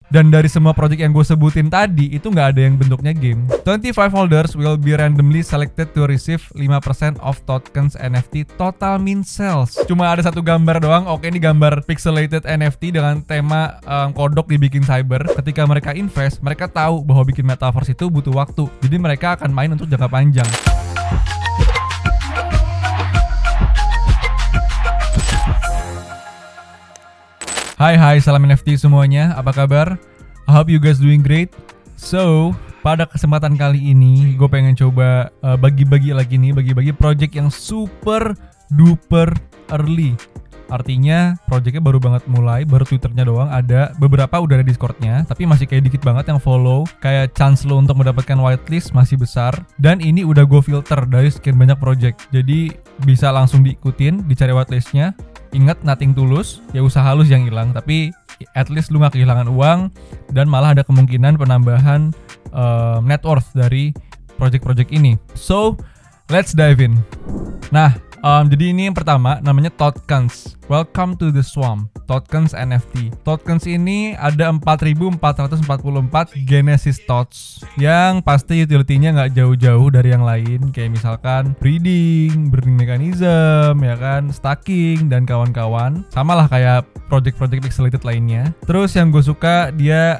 Dan dari semua project yang gue sebutin tadi, itu nggak ada yang bentuknya game. 25 holders will be randomly selected to receive 5% of tokens NFT total mint sales. Cuma ada satu gambar doang. Oke, ini gambar pixelated NFT dengan tema kodok dibikin cyber. Ketika mereka invest, mereka tahu bahwa bikin metaverse itu butuh waktu. Jadi mereka akan main untuk jangka panjang. Hai, salam NFT semuanya, apa kabar? I hope you guys doing great. So, pada kesempatan kali ini, gue pengen coba bagi-bagi project yang super duper early. Artinya, projectnya baru banget mulai, baru Twitternya doang ada, beberapa udah ada Discordnya, tapi masih kayak dikit banget yang follow. Kayak chance lo untuk mendapatkan whitelist masih besar. Dan ini udah gue filter dari sekian banyak project. Jadi, bisa langsung diikutin, dicari whitelistnya. Ingat, nothing tulus, ya usaha lu yang hilang, tapi at least lu gak kehilangan uang dan malah ada kemungkinan penambahan net worth dari project-project ini. So, let's dive in. Nah, jadi ini yang pertama namanya Tokens. Welcome to the Swamp. Tokens NFT. Tokens ini ada 4.444 Genesis Tots yang pasti utility-nya nggak jauh-jauh dari yang lain, kayak misalkan breeding, burning mechanism, ya kan, stacking dan kawan-kawan. Sama lah kayak project-project pixelated lainnya. Terus yang gue suka dia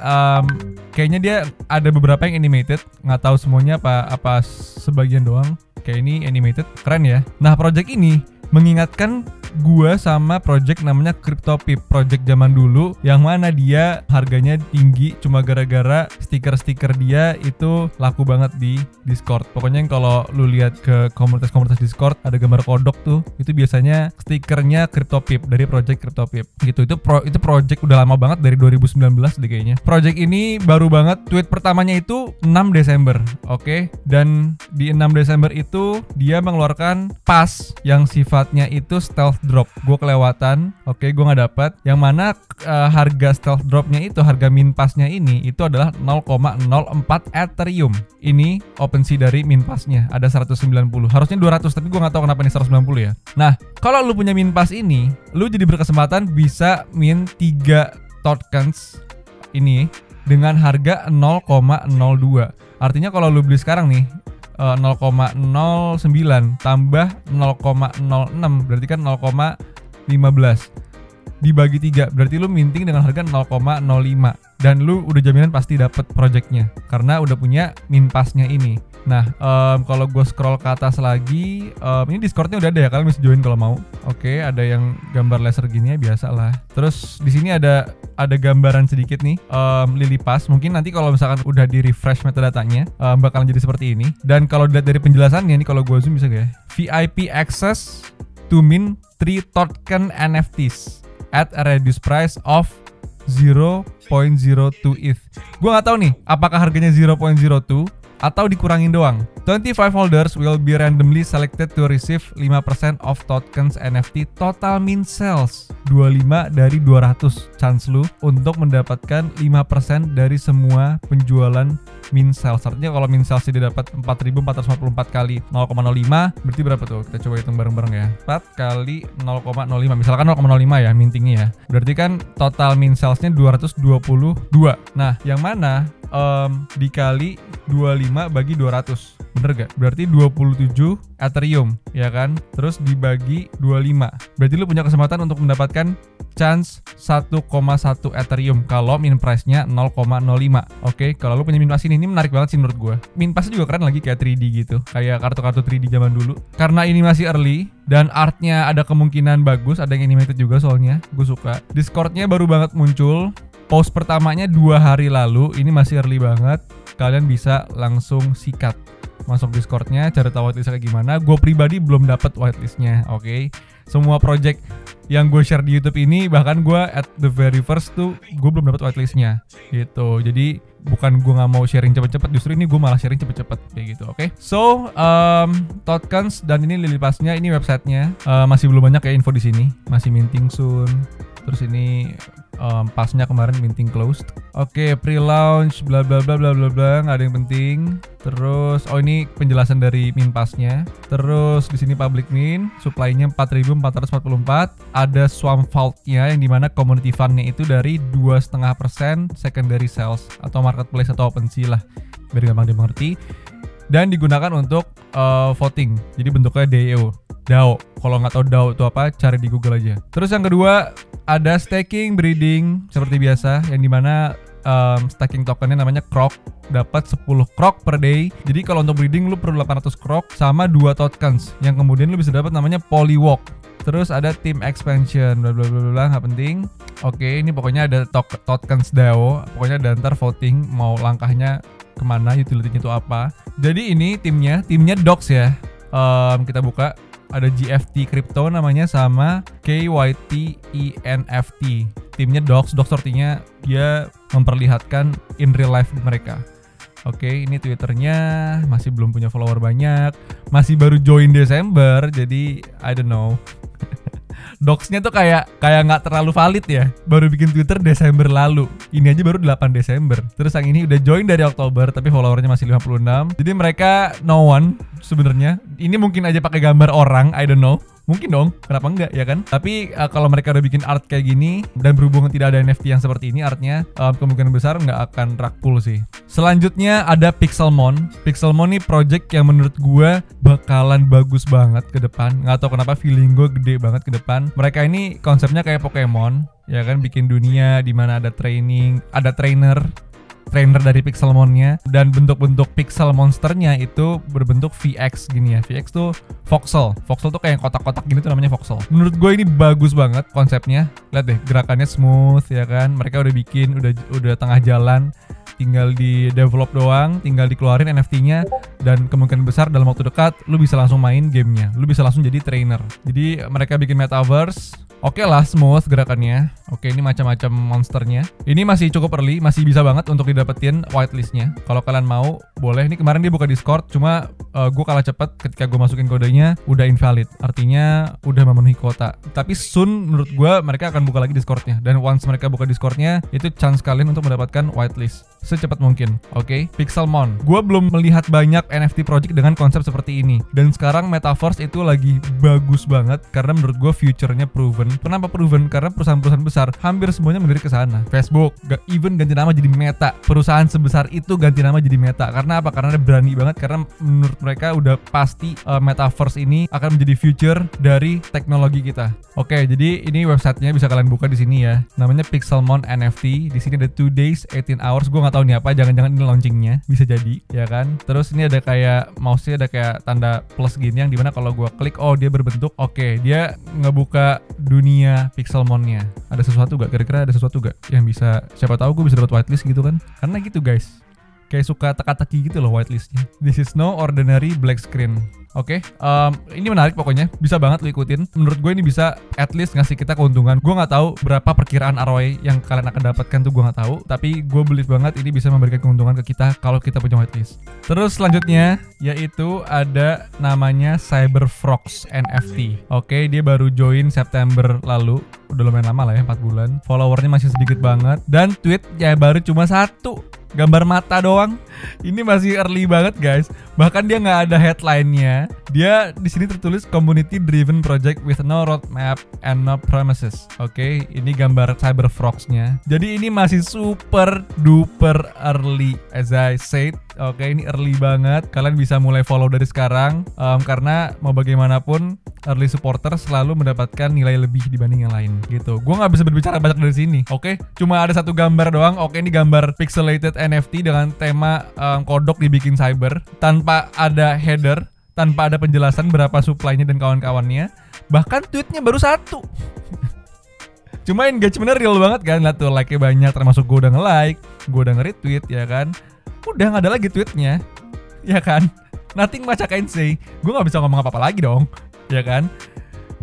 kayaknya dia ada beberapa yang animated, nggak tahu semuanya apa sebagian doang. Kayak ini animated, keren ya. Nah, project ini mengingatkan gua sama project namanya CryptoPip, project zaman dulu yang mana dia harganya tinggi cuma gara-gara stiker-stiker dia itu laku banget di Discord. Pokoknya kalau lu lihat ke komunitas-komunitas Discord ada gambar kodok tuh, itu biasanya stikernya CryptoPip dari project CryptoPip. Gitu. Itu project udah lama banget dari 2019 deh kayaknya. Project ini baru banget, tweet pertamanya itu 6 Desember. Oke. Dan di 6 Desember itu dia mengeluarkan pas yang sifatnya itu stealth drop. Gue kelewatan, oke, gue nggak dapat. Yang mana harga stealth dropnya itu, harga min passnya ini itu adalah 0,04 Ethereum. Ini OpenSea dari min passnya ada 190. Harusnya 200, tapi gue nggak tahu kenapa ini 190 ya. Nah, kalau lu punya min pass ini, lu jadi berkesempatan bisa min 3 tokens ini dengan harga 0,02. Artinya kalau lu beli sekarang nih 0,09 tambah 0,06 berarti kan 0,15 dibagi 3 berarti lu minting dengan harga 0,05 dan lu udah jaminan pasti dapet projectnya karena udah punya min passnya ini. Nah, kalau gue scroll ke atas lagi, ini Discordnya udah ada ya, kalian bisa join kalau mau. Oke, ada yang gambar laser gini ya, biasa lah. Terus di sini ada gambaran sedikit nih, Lily Pass. Mungkin nanti kalau misalkan udah di refresh metadatanya, bakalan jadi seperti ini. Dan kalau dilihat dari penjelasannya nih, kalau gue zoom bisa gak ya? VIP access to mint 3 token NFTs at a reduced price of 0.02 ETH. Gue nggak tahu nih, apakah harganya 0.02 atau dikurangin doang. 25 holders will be randomly selected to receive 5% of tokens NFT total mint sales. 25 dari 200 chance lu untuk mendapatkan 5% dari semua penjualan mint sales. Artinya kalau mint sales dia dapat 4.444 kali 0,05 berarti berapa tuh? Kita coba hitung bareng-bareng ya. 4 kali 0,05. Misalkan 0,05 ya mintingnya ya. Berarti kan total mint salesnya 222. Nah, yang mana dikali 25 bagi 200, bener gak? Berarti 27 Ethereum, ya kan? Terus dibagi 25, berarti lu punya kesempatan untuk mendapatkan chance 1,1 Ethereum kalau min price-nya 0,05. Oke, kalau lu punya min pass ini menarik banget sih menurut gua. Min pass juga keren lagi, kayak 3D gitu, kayak kartu-kartu 3D zaman dulu. Karena ini masih early dan artnya ada kemungkinan bagus, ada yang animated juga soalnya, gue suka. Discordnya baru banget muncul. Post pertamanya 2 hari lalu, ini masih early banget. Kalian bisa langsung sikat masuk Discordnya, cari tahu whitelistnya kayak gimana. Gue pribadi belum dapat whitelistnya, oke. Semua project yang gue share di YouTube ini, bahkan gue at the very first tuh gue belum dapat whitelistnya, gitu. Jadi bukan gue nggak mau sharing cepet-cepet, justru ini gue malah sharing cepet-cepet kayak gitu, oke. So, tokens dan ini Lily Pass-nya, ini websitenya masih belum banyak ya info di sini, masih minting soon. Terus ini pasnya kemarin minting closed. Oke, pre-launch bla bla bla bla bla bla, nggak ada yang penting. Terus ini penjelasan dari min pasnya. Terus di sini public min, supply-nya 4.444. Ada Swamp Vault-nya yang dimana community fund-nya itu dari 2,5% secondary sales atau marketplace atau OpenSea lah, biar gampang dimengerti. Dan digunakan untuk voting. Jadi bentuknya DAO. Kalau nggak tahu DAO itu apa, cari di Google aja. Terus yang kedua ada staking breeding seperti biasa, yang dimana staking tokennya namanya Croc, dapat 10 Croc per day. Jadi kalau untuk breeding lu perlu 800 Croc sama 2 tokens yang kemudian lu bisa dapat namanya Polywalk. Terus ada team expansion bla bla bla bla, nggak penting. Oke, ini pokoknya ada tokens DAO. Pokoknya ada ntar voting mau langkahnya kemana, utility-nya itu apa. Jadi ini timnya Dox ya. Kita buka, ada GFT Crypto namanya sama KYT ENFT. Timnya Dox artinya dia memperlihatkan in real life mereka. Oke, ini Twitternya masih belum punya follower banyak, masih baru join Desember, jadi I don't know. Docs-nya tuh kayak nggak terlalu valid ya. Baru bikin Twitter Desember lalu. Ini aja baru 8 Desember. Terus yang ini udah join dari Oktober tapi followernya masih 56. Jadi mereka no one sebenarnya. Ini mungkin aja pakai gambar orang, I don't know. Mungkin dong, kenapa enggak ya kan? Tapi kalau mereka udah bikin art kayak gini dan berhubungan tidak ada NFT yang seperti ini, artnya kemungkinan besar nggak akan rakul sih. Selanjutnya ada Pixelmon. Pixelmon nih project yang menurut gue bakalan bagus banget ke depan. Nggak tahu kenapa feeling gue gede banget ke depan. Mereka ini konsepnya kayak Pokemon, ya kan, bikin dunia di mana ada trainer dari Pixelmonnya, dan bentuk-bentuk pixel monsternya itu berbentuk VX gini ya. VX tuh voxel tuh kayak kotak-kotak gini tuh namanya voxel. Menurut gue ini bagus banget konsepnya. Lihat deh, gerakannya smooth ya kan. Mereka udah bikin, udah tengah jalan, tinggal di develop doang, tinggal dikeluarin NFT-nya, dan kemungkinan besar dalam waktu dekat lu bisa langsung main gamenya, lu bisa langsung jadi trainer. Jadi mereka bikin metaverse. Oke lah, smooth gerakannya. Oke, ini macam-macam monsternya. Ini masih cukup early, masih bisa banget untuk didapetin whitelistnya. Kalau kalian mau, boleh. Ini kemarin dia buka Discord, cuma gue kalah cepet ketika gue masukin kodenya, udah invalid. Artinya udah memenuhi kuota. Tapi soon menurut gue mereka akan buka lagi Discordnya. Dan once mereka buka Discordnya, itu chance kalian untuk mendapatkan whitelist secepat mungkin. Oke, Pixelmon. Gue belum melihat banyak NFT project dengan konsep seperti ini. Dan sekarang Metaverse itu lagi bagus banget karena menurut gue future-nya proven. Kenapa proven? Karena perusahaan-perusahaan besar hampir semuanya melirik ke sana. Facebook even ganti nama jadi Meta. Perusahaan sebesar itu ganti nama jadi Meta. Karena apa? Karena dia berani banget. Karena menurut mereka udah pasti Metaverse ini akan menjadi future dari teknologi kita. Oke, jadi ini websitenya bisa kalian buka di sini ya. Namanya Pixelmon NFT. Di sini ada 2 days 18 hours. Gue nggak tahu nih apa. Jangan-jangan ini launchingnya, bisa jadi ya kan. Terus ini ada kayak mouse-nya ada kayak tanda plus gini yang dimana kalau gue klik, oh dia berbentuk. Oke, dia ngebuka dunia Pixelmonnya. Ada sesuatu gak? Kira-kira ada sesuatu gak yang bisa, siapa tahu gue bisa dapat whitelist gitu kan? Karena gitu guys, kayak suka teka-teki gitu loh whitelistnya. This is no ordinary black screen. Oke, ini menarik pokoknya, bisa banget lo ikutin. Menurut gue ini bisa at least ngasih kita keuntungan. Gue nggak tahu berapa perkiraan ROI yang kalian akan dapatkan tuh, gue nggak tahu. Tapi gue believe banget ini bisa memberikan keuntungan ke kita kalau kita punya whitelist. Terus selanjutnya yaitu ada namanya Cyberfrogs NFT. Oke, dia baru join September lalu. Udah lumayan lama lah ya, 4 bulan. Followernya masih sedikit banget. Dan tweet ya baru cuma 1. Gambar mata doang. Ini masih early banget guys. Bahkan dia nggak ada headline-nya. Dia di sini tertulis community driven project with no roadmap and no promises. Oke, ini gambar Cyberfrogs-nya. Jadi ini masih super duper early as I said. Oke, ini early banget. Kalian bisa mulai follow dari sekarang karena mau bagaimanapun early supporter selalu mendapatkan nilai lebih dibanding yang lain gitu. Gue nggak bisa berbicara banyak dari sini. Oke, cuma ada 1 gambar doang. Oke, ini gambar pixelated NFT dengan tema kodok dibikin cyber, tanpa ada header, tanpa ada penjelasan berapa supply-nya dan kawan-kawannya. Bahkan tweetnya baru 1. Cuma engagementnya real banget kan. Lihat tuh, like-nya banyak, termasuk gue udah nge-like, gue udah nge-retweet ya kan. Udah gak ada lagi tweetnya, ya kan. Nothing much I can say. Gue gak bisa ngomong apa-apa lagi dong, ya kan.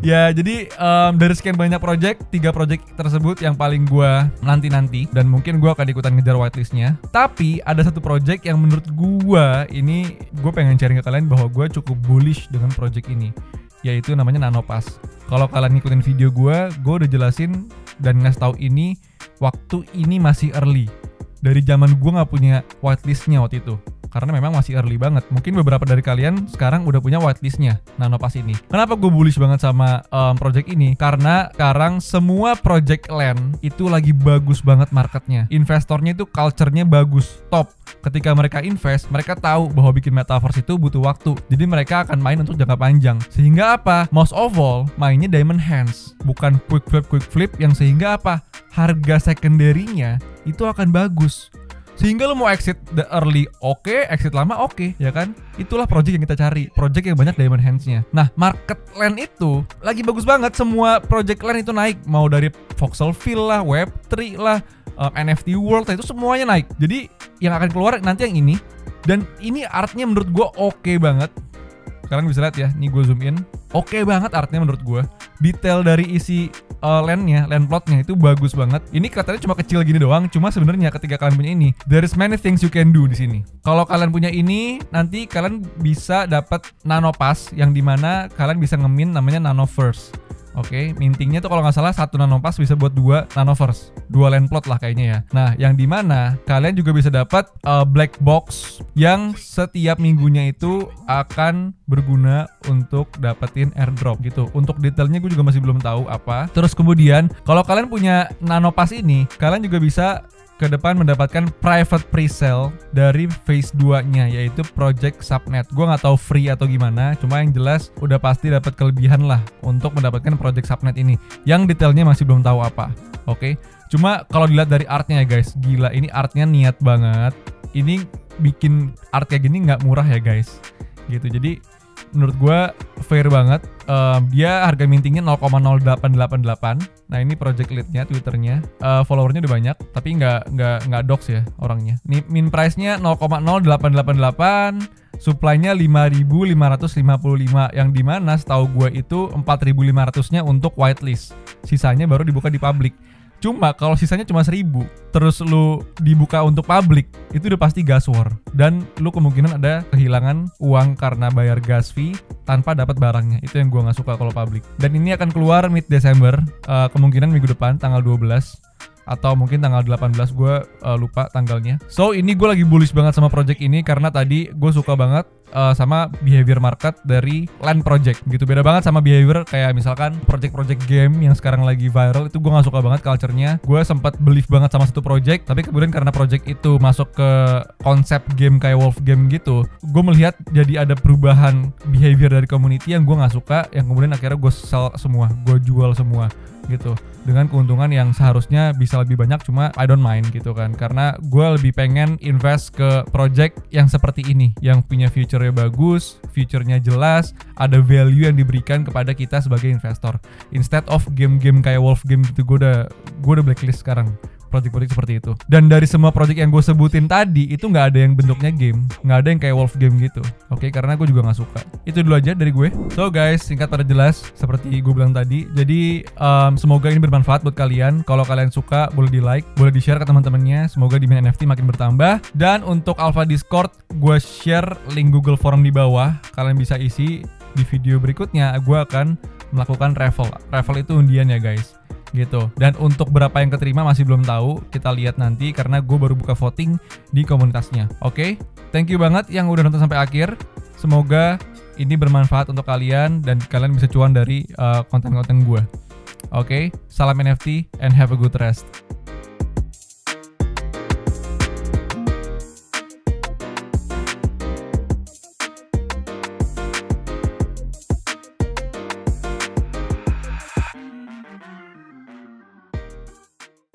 Ya jadi dari sekian banyak project, 3 project tersebut yang paling gue nanti-nanti, dan mungkin gue akan ikutan ngejar whitelistnya. Tapi ada 1 project yang menurut gue ini, gue pengen sharing ke kalian bahwa gue cukup bullish dengan project ini, yaitu namanya Nanopass. Kalau kalian ngikutin video gue udah jelasin dan ngasih tahu ini waktu ini masih early. Dari zaman gue nggak punya whitelistnya waktu itu, karena memang masih early banget. Mungkin beberapa dari kalian sekarang udah punya whitelistnya Nanopass ini. Kenapa gue bullish banget sama project ini? Karena sekarang semua project land itu lagi bagus banget marketnya. Investornya itu culture-nya bagus, top. Ketika mereka invest, mereka tahu bahwa bikin metaverse itu butuh waktu. Jadi mereka akan main untuk jangka panjang. Sehingga apa? Most of all, mainnya diamond hands, bukan quick flip yang sehingga apa? Harga secondary-nya itu akan bagus. Sehingga lo mau exit the early oke, exit lama oke, ya kan? Itulah project yang kita cari, project yang banyak diamond hands-nya. Nah, market land itu lagi bagus banget, semua project land itu naik. Mau dari Voxelville lah, Web3 lah, NFT World, itu semuanya naik. Jadi yang akan keluar nanti yang ini. Dan ini artnya menurut gue oke banget. Kalian bisa lihat ya, ini gue zoom in. Oke banget artnya menurut gue. Detail dari isi land plotnya itu bagus banget. Ini kelihatannya cuma kecil gini doang, cuma sebenarnya ketika kalian punya ini, there is many things you can do di sini. Kalau kalian punya ini, nanti kalian bisa dapat Nanopass yang dimana kalian bisa ngemin namanya Nanoverse. Oke, mintingnya tuh kalau nggak salah 1 Nanopass bisa buat 2 Nanoverse, 2 land plot lah kayaknya ya. Nah, yang dimana kalian juga bisa dapat black box yang setiap minggunya itu akan berguna untuk dapetin airdrop gitu. Untuk detailnya gue juga masih belum tahu apa. Terus kemudian kalau kalian punya Nanopass ini, kalian juga bisa ke depan mendapatkan private pre-sale dari phase 2-nya, yaitu Project Subnet. Gue nggak tahu free atau gimana, cuma yang jelas udah pasti dapat kelebihan lah untuk mendapatkan Project Subnet ini. Yang detailnya masih belum tahu apa. Oke. Cuma kalau dilihat dari artnya ya guys, gila ini artnya niat banget. Ini bikin art kayak gini nggak murah ya guys. Gitu. Jadi menurut gue fair banget. Dia harga mintingnya 0,0888. Nah ini project lead-nya, Twitternya, followernya udah banyak, tapi nggak dox ya orangnya. Ini min price-nya 0,0888, supply-nya 5.555, yang dimana setahu gue itu 4.500-nya untuk whitelist, sisanya baru dibuka di public. Cuma kalau sisanya cuma 1.000, terus lu dibuka untuk public, itu udah pasti gas war. Dan lu kemungkinan ada kehilangan uang karena bayar gas fee tanpa dapat barangnya. Itu yang gua nggak suka kalau public. Dan ini akan keluar mid Desember, kemungkinan minggu depan tanggal 12 atau mungkin tanggal 18, gue lupa tanggalnya. So ini gue lagi bullish banget sama project ini karena tadi gue suka banget sama behavior market dari land project gitu. Beda banget sama behavior kayak misalkan project-project game yang sekarang lagi viral, itu gue gak suka banget culture-nya. Gue sempat believe banget sama satu project, tapi kemudian karena project itu masuk ke konsep game kayak Wolf game gitu, gue melihat jadi ada perubahan behavior dari community yang gue gak suka, yang kemudian akhirnya gue sell semua, gue jual semua gitu, dengan keuntungan yang seharusnya bisa lebih banyak, cuma I don't mind gitu kan, karena gue lebih pengen invest ke project yang seperti ini, yang punya future-nya bagus, future-nya jelas, ada value yang diberikan kepada kita sebagai investor, instead of game-game kayak Wolf game gitu. Gue udah blacklist sekarang project-project seperti itu. Dan dari semua project yang gue sebutin tadi, itu nggak ada yang bentuknya game, nggak ada yang kayak Wolf game gitu. Oke, karena gue juga nggak suka. Itu dulu aja dari gue. So guys, singkat pada jelas seperti gue bilang tadi. Jadi semoga ini bermanfaat buat kalian. Kalau kalian suka, boleh di like, boleh di share ke teman-temannya. Semoga demand NFT makin bertambah. Dan untuk Alpha Discord, gue share link Google Form di bawah. Kalian bisa isi di video berikutnya. Gue akan melakukan raffle. Raffle itu undian ya guys. Gitu. Dan untuk berapa yang keterima masih belum tahu, kita lihat nanti karena gue baru buka voting di komunitasnya. Oke, thank you banget yang udah nonton sampai akhir. Semoga ini bermanfaat untuk kalian dan kalian bisa cuan dari konten-konten gue. Oke, salam NFT and have a good rest.